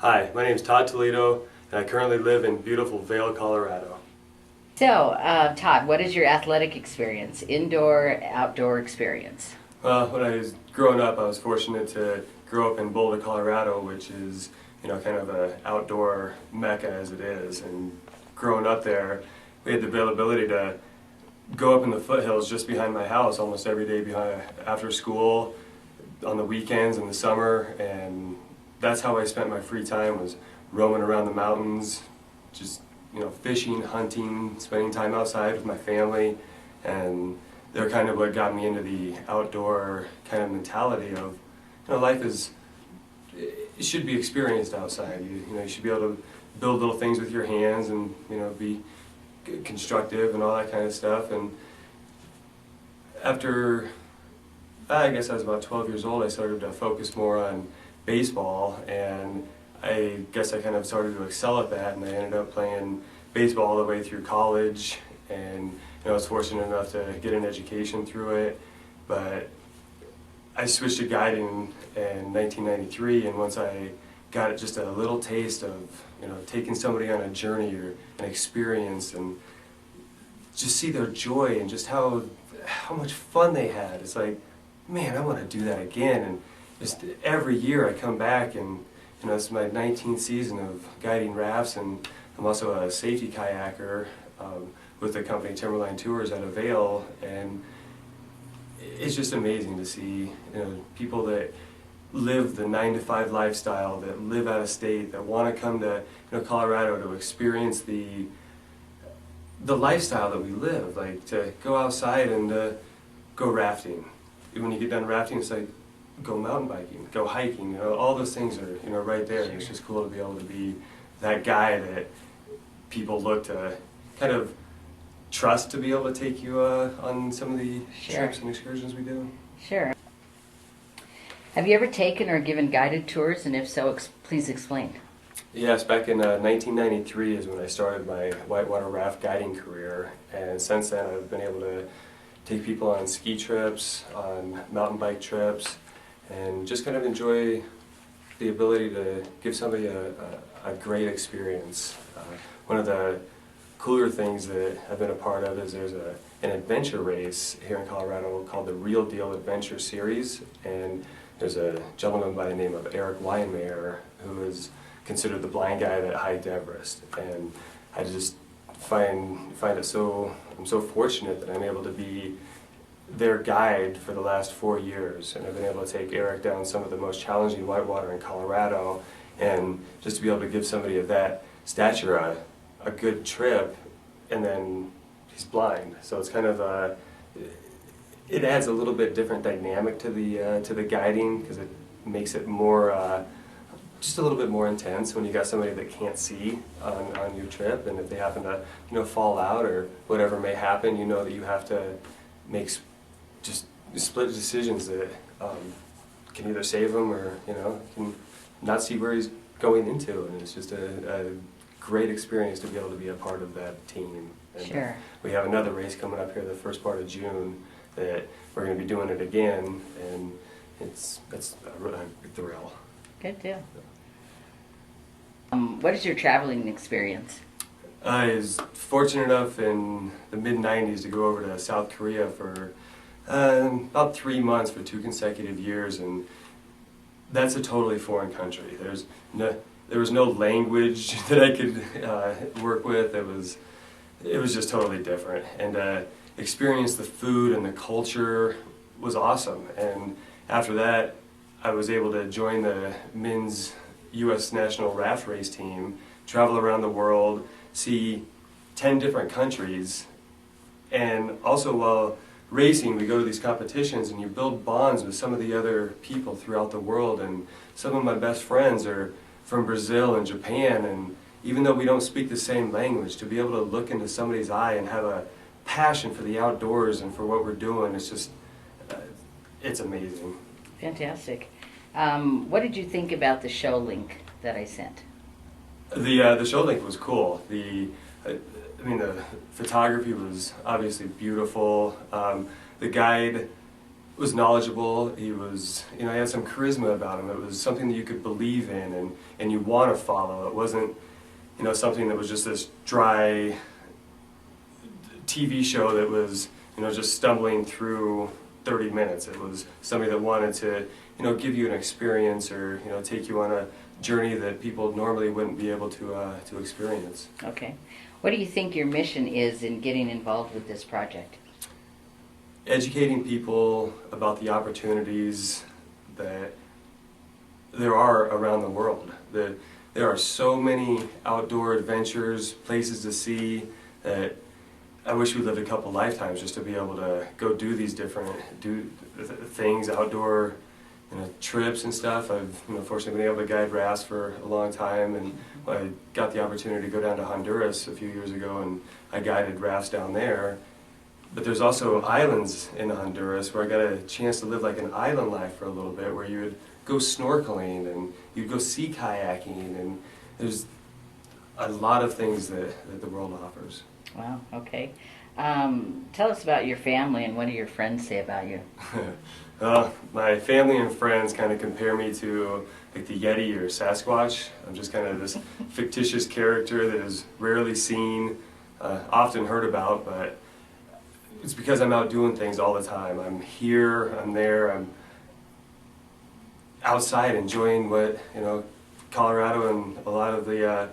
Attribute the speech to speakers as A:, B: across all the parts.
A: Hi, my name is Todd Toledo, and I currently live in beautiful Vail, Colorado.
B: So, Todd, what is your athletic experience, indoor, outdoor experience?
A: When I was growing up, I was fortunate to grow up in Boulder, Colorado, which is, kind of an outdoor mecca as it is. And growing up there, we had the availability to go up in the foothills just behind my house almost every day after school, on the weekends in the summer, and that's how I spent my free time, was roaming around the mountains, just fishing, hunting, spending time outside with my family, and they're kind of what got me into the outdoor kind of mentality of, life is, it should be experienced outside. You should be able to build little things with your hands and be constructive and all that kind of stuff. And after, I guess I was about 12 years old, I started to focus more on baseball, and I guess I kind of started to excel at that, and I ended up playing baseball all the way through college, and I was fortunate enough to get an education through it. But I switched to guiding in 1993, and once I got just a little taste of taking somebody on a journey or an experience, and just see their joy and just how much fun they had, it's like, man, I want to do that again. And just every year I come back, and it's my 19th season of guiding rafts, and I'm also a safety kayaker with the company Timberline Tours out of Vail, and it's just amazing to see people that live the 9-to-5 lifestyle, that live out of state, that want to come to Colorado to experience the lifestyle that we live, like to go outside and go rafting. When you get done rafting, it's like, go mountain biking, go hiking, all those things are right there.
B: Sure.
A: And it's just cool to be able to be that guy that people look to kind of trust to be able to take you on some of the
B: Sure.
A: trips and excursions we do.
B: Sure. Have you ever taken or given guided tours, and if so, please explain.
A: Yes, back in 1993 is when I started my whitewater raft guiding career, and since then I've been able to take people on ski trips, on mountain bike trips, and just kind of enjoy the ability to give somebody a great experience. One of the cooler things that I've been a part of is there's an adventure race here in Colorado called the Real Deal Adventure Series, and there's a gentleman by the name of Eric Weinmayer who is considered the blind guy that hiked Everest. And I just find it so, I'm so fortunate that I'm able to be their guide for the last 4 years, and I've been able to take Eric down some of the most challenging whitewater in Colorado, and just to be able to give somebody of that stature a good trip, and then he's blind, so it's kind of it adds a little bit different dynamic to the guiding, because it makes it more just a little bit more intense when you got somebody that can't see on your trip, and if they happen to fall out or whatever may happen, that you have to make just split decisions that can either save him or can not see where he's going into, and it's just a great experience to be able to be a part of that team. And
B: Sure.
A: We have another race coming up here the first part of June that we're going to be doing it again, and it's a thrill.
B: Good deal. What is your traveling experience?
A: I was fortunate enough in the mid-90s to go over to South Korea for about 3 months for 2 consecutive years, and that's a totally foreign country. There was no language that I could work with. It was just totally different, and experience the food and the culture was awesome. And after that, I was able to join the men's U.S. national raft race team, travel around the world, see 10 different countries, and also while racing, we go to these competitions and you build bonds with some of the other people throughout the world, and some of my best friends are from Brazil and Japan, and even though we don't speak the same language, to be able to look into somebody's eye and have a passion for the outdoors and for what we're doing, it's just, it's amazing.
B: Fantastic. What did you think about the show link that I sent?
A: The show link was cool. The photography was obviously beautiful. The guide was knowledgeable. He was, he had some charisma about him. It was something that you could believe in and you want to follow. It wasn't, something that was just this dry TV show that was, just stumbling through 30 minutes. It was somebody that wanted to, give you an experience or, take you on a journey that people normally wouldn't be able to experience.
B: Okay. What do you think your mission is in getting involved with this project?
A: Educating people about the opportunities that there are around the world. There are so many outdoor adventures, places to see, that I wish we lived a couple lifetimes just to be able to go do these different things, outdoor trips and stuff. I've fortunately been able to guide rafts for a long time, and I got the opportunity to go down to Honduras a few years ago, and I guided rafts down there. But there's also islands in Honduras where I got a chance to live like an island life for a little bit, where you would go snorkeling and you'd go sea kayaking, and there's a lot of things that the world offers.
B: Wow, okay. Tell us about your family and what do your friends say about you?
A: My family and friends kind of compare me to like the Yeti or Sasquatch. I'm just kind of this fictitious character that is rarely seen, often heard about, but it's because I'm out doing things all the time. I'm here, I'm there, I'm outside enjoying what, Colorado and a lot of the,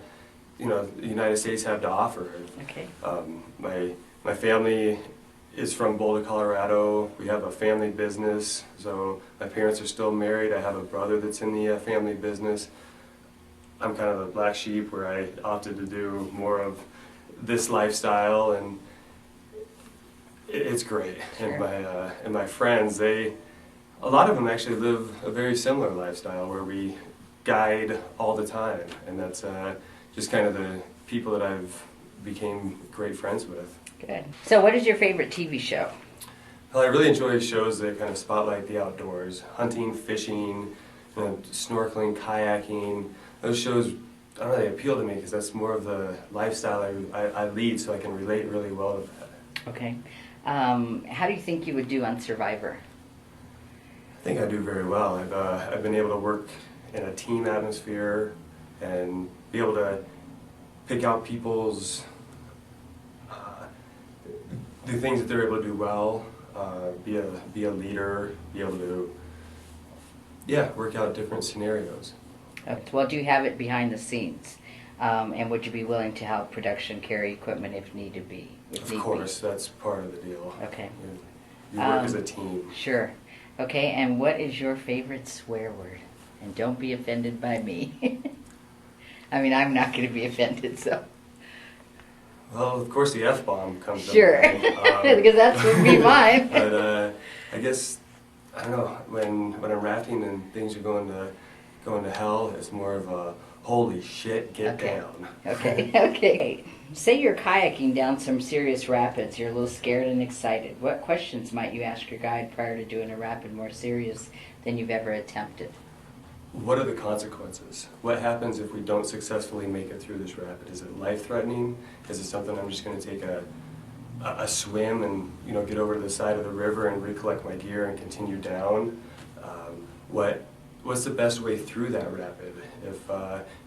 A: the United States have to offer.
B: Okay.
A: My family is from Boulder, Colorado. We have a family business, so my parents are still married. I have a brother that's in the family business. I'm kind of the black sheep where I opted to do more of this lifestyle, and it's great.
B: Sure.
A: And my friends, a lot of them actually live a very similar lifestyle where we guide all the time, and that's just kind of the people that I've became great friends with.
B: Good. So what is your favorite TV show?
A: Well, I really enjoy shows that kind of spotlight the outdoors, hunting, fishing, snorkeling, kayaking. Those shows, I don't know, they appeal to me because that's more of the lifestyle I lead, so I can relate really well to that.
B: Okay. How do you think you would do on Survivor?
A: I think I do very well. I've been able to work in a team atmosphere and be able to pick out people's the things that they're able to do well, be a leader, be able to work out different scenarios.
B: Well, do you have it behind the scenes? And would you be willing to help production carry equipment if need be?
A: Of course, that's part of the deal.
B: Okay.
A: You work as a team.
B: Sure. Okay, and what is your favorite swear word? And don't be offended by me. I mean, I'm not going to be offended, so.
A: Well, of course the F-bomb comes
B: Sure,
A: to mind.
B: because that would be mine.
A: But I guess, I don't know, when I'm rafting and things are going to hell, it's more of a, holy shit, get down.
B: Okay. Say you're kayaking down some serious rapids. You're a little scared and excited. What questions might you ask your guide prior to doing a rapid more serious than you've ever attempted?
A: What are the consequences? What happens if we don't successfully make it through this rapid? Is it life-threatening? Is it something I'm just going to take a swim and get over to the side of the river and recollect my gear and continue down? What's the best way through that rapid?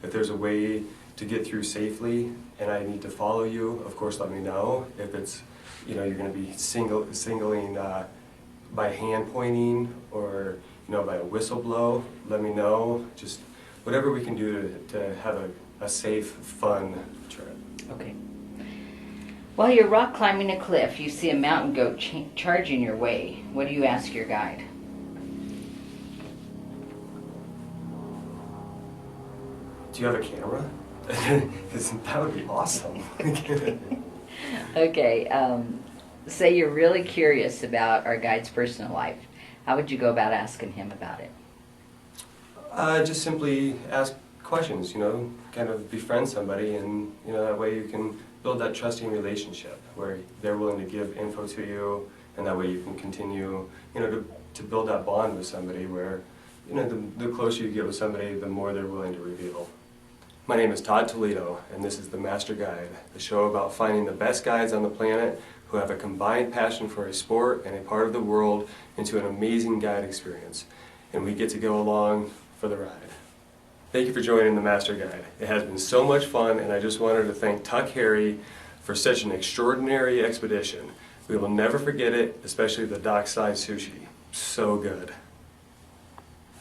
A: If there's a way to get through safely and I need to follow you, of course let me know. If it's you're going to be singling by hand pointing or by a whistle blow, let me know. Just whatever we can do to have a safe, fun trip.
B: Okay. While you're rock climbing a cliff, you see a mountain goat charging your way. What do you ask your guide?
A: Do you have a camera? Because that would be awesome.
B: Okay. Say you're really curious about our guide's personal life. How would you go about asking him about it?
A: Just simply ask questions, kind of befriend somebody, and that way you can build that trusting relationship where they're willing to give info to you, and that way you can continue, to build that bond with somebody where, the closer you get with somebody, the more they're willing to reveal. My name is Todd Toledo, and this is The Master Guide, the show about finding the best guides on the planet who have a combined passion for a sport and a part of the world into an amazing guide experience, and we get to go along for the ride. Thank you for joining the Master Guide. It has been so much fun, and I just wanted to thank Tuck Harry for such an extraordinary expedition. We will never forget it, especially the dockside sushi. So good.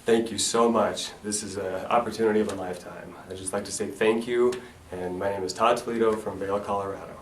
A: Thank you so much. This is an opportunity of a lifetime. I'd just like to say thank you, and my name is Todd Toledo from Vail, Colorado.